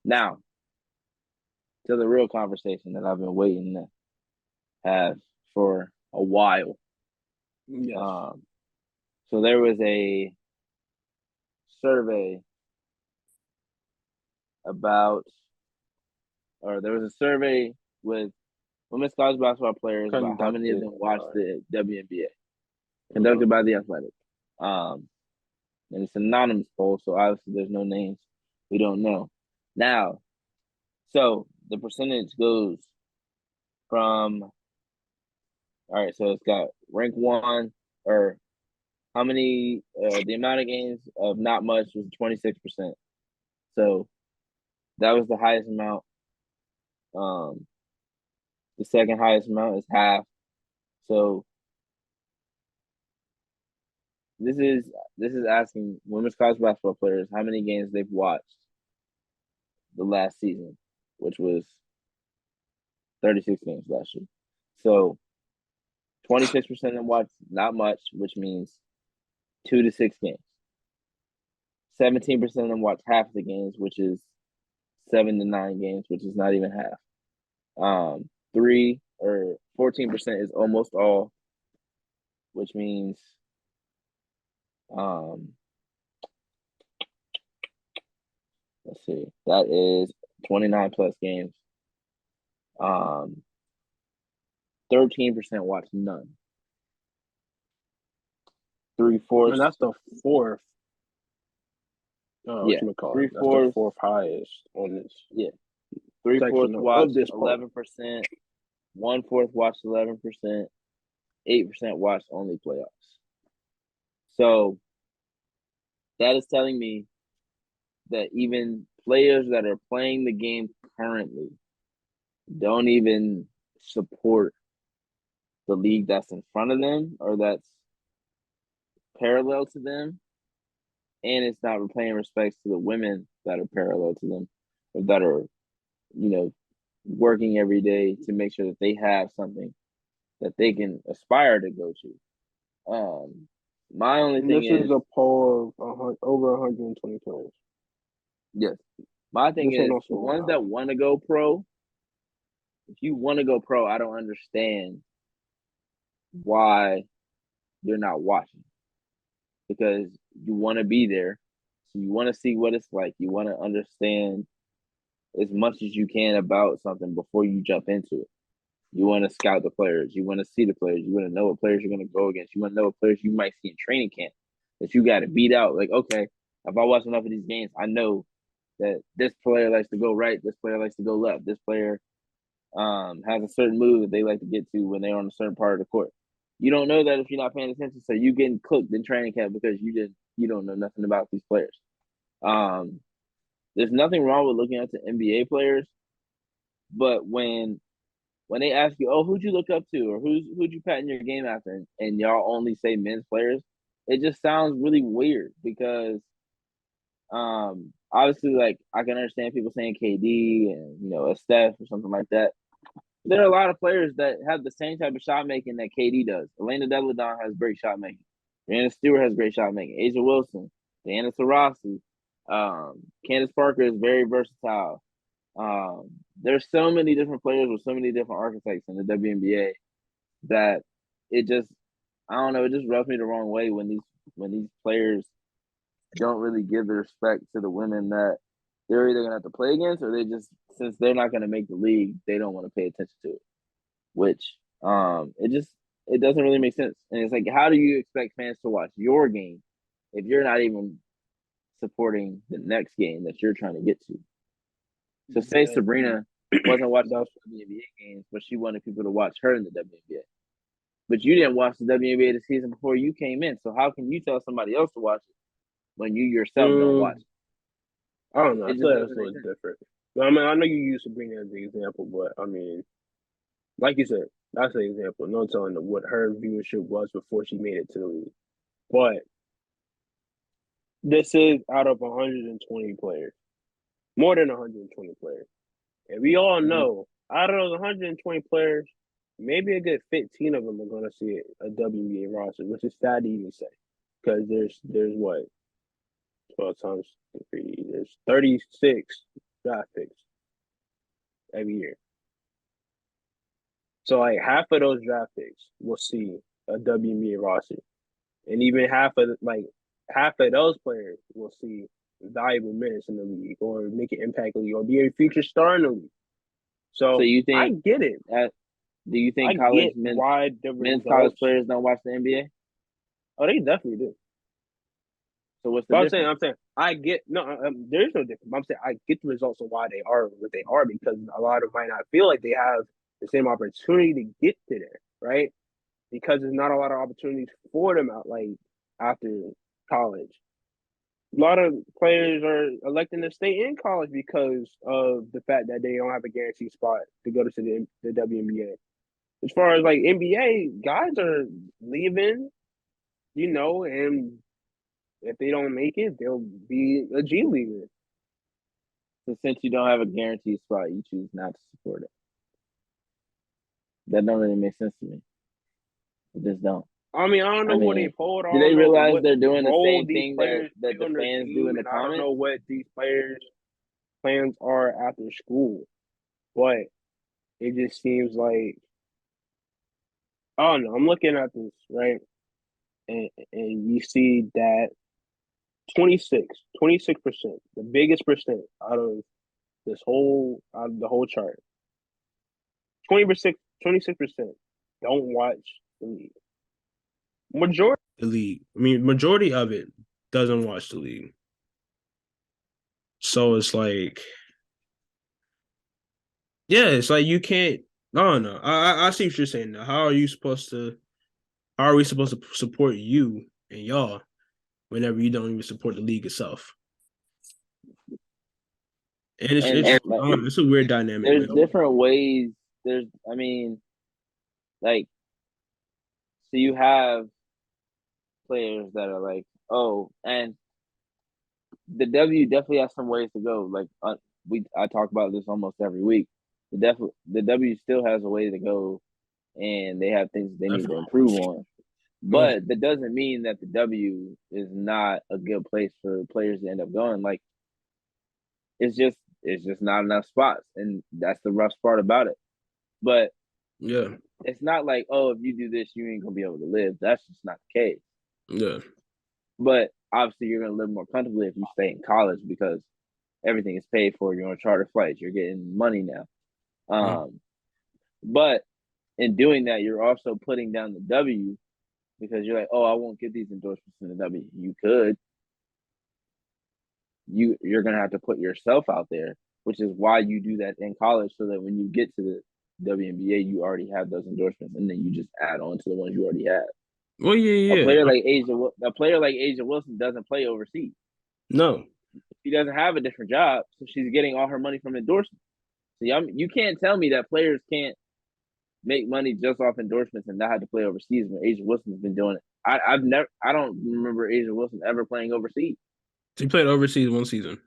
Now, to the real conversation that I've been waiting to have for a while. Yes. So there was a survey about, or there was a survey with women's college basketball players about how many of Conducted them watch by the WNBA, conducted by The Athletic. And it's an anonymous poll, so obviously there's no names. We don't know. Now, so the percentage goes from, all right, so it's got rank one, or how many, the amount of games of not much was 26%. So that was the highest amount. The second highest amount is half. So this is asking women's college basketball players how many games they've watched the last season, which was 36 games last year. So 26% of them watched not much, which means 2 to 6 games. 17% of them watch half the games, which is 7 to 9 games, which is not even half. 14% is almost all, which means let's see, that is 29 plus games. 13% watch none. And that's the fourth. Yeah, That's the fourth highest on this. Yeah, 3/4 watched 11%. 1/4 watched 11%. 8% watched only playoffs. So that is telling me that even players that are playing the game currently don't even support the league that's in front of them or that's parallel to them. And it's not paying respects to the women that are parallel to them or that are, working every day to make sure that they have something that they can aspire to go to. My only thing is a poll of over 120 players. Yes. My thing is the ones that want to go pro, if you want to go pro, I don't understand why you're not watching. Because you want to be there. So you want to see what it's like. You want to understand as much as you can about something before you jump into it. You want to scout the players. You want to see the players. You want to know what players you're going to go against. You want to know what players you might see in training camp that you got to beat out. Like, okay, if I watch enough of these games, I know that this player likes to go right. This player likes to go left. This player has a certain move that they like to get to when they're on a certain part of the court. You don't know that if you're not paying attention, so you getting cooked in training camp because you don't know nothing about these players. There's nothing wrong with looking at the NBA players, but when they ask you, "Oh, who'd you look up to?" or who'd you pat in your game after, and y'all only say men's players, it just sounds really weird because, obviously, like I can understand people saying KD and a Steph or something like that. There are a lot of players that have the same type of shot making that KD does. Elena Deladon has great shot making. Brianna Stewart has great shot making. Asia Wilson, Diana Taurasi, Candace Parker is very versatile. There's so many different players with so many different archetypes in the WNBA that it just, I don't know, it just rubs me the wrong way when these players don't really give the respect to the women that they're either gonna have to play against, or they just, since they're not gonna make the league, they don't want to pay attention to it. Which it doesn't really make sense. And it's like, how do you expect fans to watch your game if you're not even supporting the next game that you're trying to get to? So say Sabrina wasn't watching WNBA games, but she wanted people to watch her in the WNBA. But you didn't watch the WNBA the season before you came in. So how can you tell somebody else to watch it when you yourself don't watch it? I don't know. I feel like that's a little different. I mean, I know you used Sabrina as the example, but I mean, like you said, that's an example. No telling what her viewership was before she made it to the league. But this is out of 120 players, more than 120 players. And we all know, out of those 120 players, maybe a good 15 of them are going to see a WNBA roster, which is sad to even say. Because there's what? 12 times 3, there's 36 draft picks every year. So like half of those draft picks will see a WNBA roster, and even half of those players will see valuable minutes in the league or make an impact in the league or be a future star in the league. So So you I think get it. do you I think get why the men's college results. players don't watch the NBA? Oh, they definitely do. So what's the But difference? I'm saying, I get no. There's no difference. But I'm saying I get the results of why they are what they are because a lot of them might not feel like they have the same opportunity to get to there, right? Because there's not a lot of opportunities for them out like after college. A lot of players are electing to stay in college because of the fact that they don't have a guaranteed spot to go to the WNBA. As far as like NBA, guys are leaving, and if they don't make it, they'll be a G leaguer. So since you don't have a guaranteed spot, you choose not to support it. That don't really make sense to me. It just don't. I mean, I don't I know what they mean, pulled. I do they don't know realize what they're doing the role same these thing players that play the on their fans do in team, the and I don't comments? know what these players' plans are after school. But it just seems like I don't know. I'm looking at this right, and you see that 26%, the biggest percent out of the whole chart. 20%, 26% don't watch the league. Majority. The league. I mean, majority of it doesn't watch the league. So it's like, yeah, it's like you can't. I don't know. I see what you're saying now. How are we supposed to support you and y'all whenever you don't even support the league itself? And And like, it's a weird dynamic, there's man. different ways. I mean, like, so you have players that are like, oh, and the W definitely has some ways to go. Like, I talk about this almost every week. The W still has a way to go, and they have things they need to improve on. But that doesn't mean that the W is not a good place for players to end up going. Like, it's just not enough spots, and that's the rough part about it. But Yeah, it's not like, oh, if you do this, you ain't gonna be able to live. That's just not the case. yeah. But obviously, you're gonna live more comfortably if you stay in college because everything is paid for. You're on charter flights. You're getting money now. But in doing that, you're also putting down the W because you're like, oh, I won't get these endorsements in the W. You could. You're gonna have to put yourself out there, which is why you do that in college, so that when you get to the WNBA, you already have those endorsements, and then you just add on to the ones you already have. Well, yeah, A yeah. player like Asia Wilson doesn't play overseas. No. She doesn't have a different job, so she's getting all her money from endorsements. So you can't tell me that players can't make money just off endorsements and not have to play overseas when Asia Wilson's been doing it. I don't remember Asia Wilson ever playing overseas. She played overseas one season.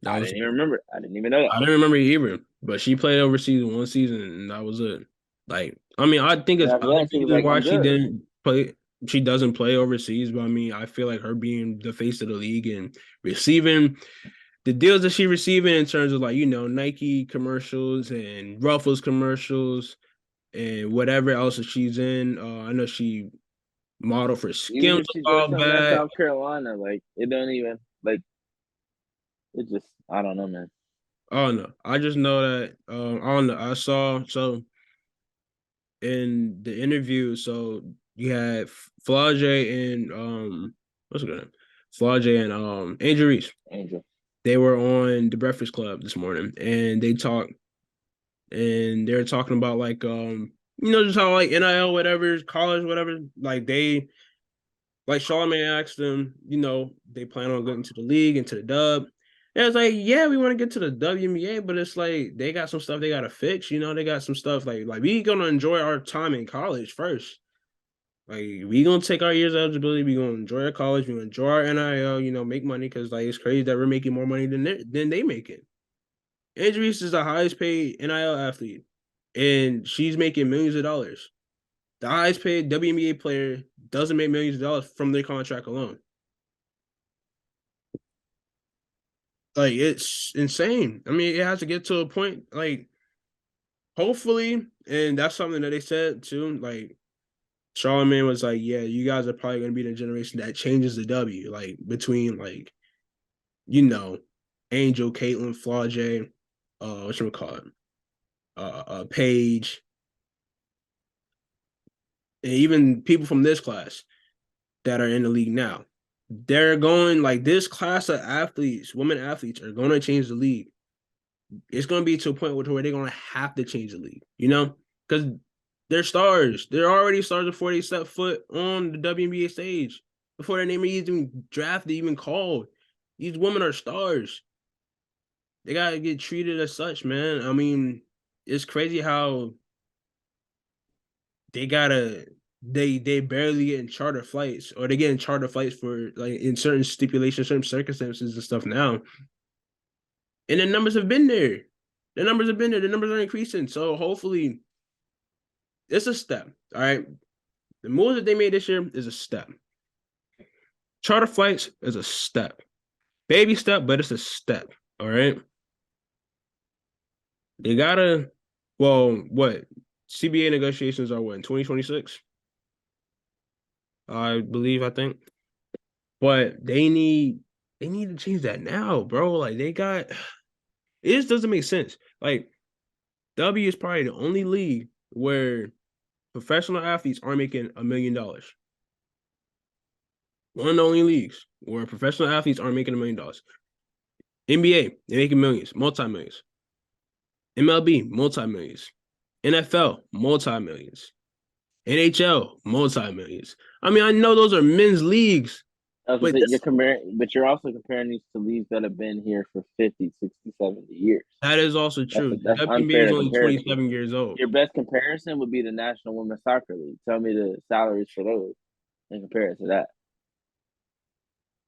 I didn't even remember. I didn't even know that. I didn't remember either, but she played overseas one season, and that was it. Like, I mean, I think it's And after other that, she was reasons like, why "I'm she good." didn't play. She doesn't play overseas, but I mean, I feel like her being the face of the league and receiving the deals that she receiving in terms of like Nike commercials and Ruffles commercials and whatever else that she's in. I know she modeled for Even Skims if she a does while something at back. South Carolina, like it don't even like it. Just I don't know, man. Oh no, I just know that. I don't know. I saw in the interview, so you had Flau'jae and what's it name? Flau'jae and Angel Reese. Angel. They were on the Breakfast Club this morning, and they talked, and they're talking about like just how like NIL whatever, college whatever, like Charlamagne asked them, they plan on getting to the league and to the dub. And it's like, yeah, we want to get to the WNBA, but it's like they got some stuff they gotta fix. They got some stuff like we gonna enjoy our time in college first. Like we gonna take our years of eligibility, we gonna enjoy our college, we gonna enjoy our NIL, make money because like it's crazy that we're making more money than they make it. Andrews is the highest paid NIL athlete, and she's making millions of dollars. The highest paid WNBA player doesn't make millions of dollars from their contract alone. Like, it's insane. I mean, it has to get to a point, like, hopefully, and that's something that they said too. Like, Charlamagne was like, "Yeah, you guys are probably going to be the generation that changes the W, like between like, Angel, Caitlin, Flau'jae, whatchamacallit, Paige, and even people from this class that are in the league now. They're going like this class of athletes, women athletes, are going to change the league. It's going to be to a point where they're going to have to change the league, because they're stars. They're already stars before they step foot on the WNBA stage, before their name is even drafted, even called. These women are stars. They got to get treated as such, man. I mean, it's crazy how they barely get in charter flights, or they get in charter flights for like in certain stipulations, certain circumstances and stuff now. And the numbers have been there. The numbers have been there. The numbers are increasing. So hopefully it's a step. All right. The moves that they made this year is a step. Charter flights is a step. Baby step, but it's a step. All right. They gotta, what? CBA negotiations are what, in 2026? I think. But they need to change that now, bro. Like it just doesn't make sense. Like W is probably the only league where professional athletes aren't making $1 million. One of the only leagues where professional athletes aren't making $1 million. NBA, they're making millions, multi-millions. MLB, multi-millions. NFL, multi-millions. NHL, multi-millions. I mean, I know those are men's leagues, but you're also comparing these to leagues that have been here for 50, 60, 70 years. That is also true. That's the WNBA unfair is only comparison. 27 years old. Your best comparison would be the National Women's Soccer League. Tell me the salaries for those and compare it to that.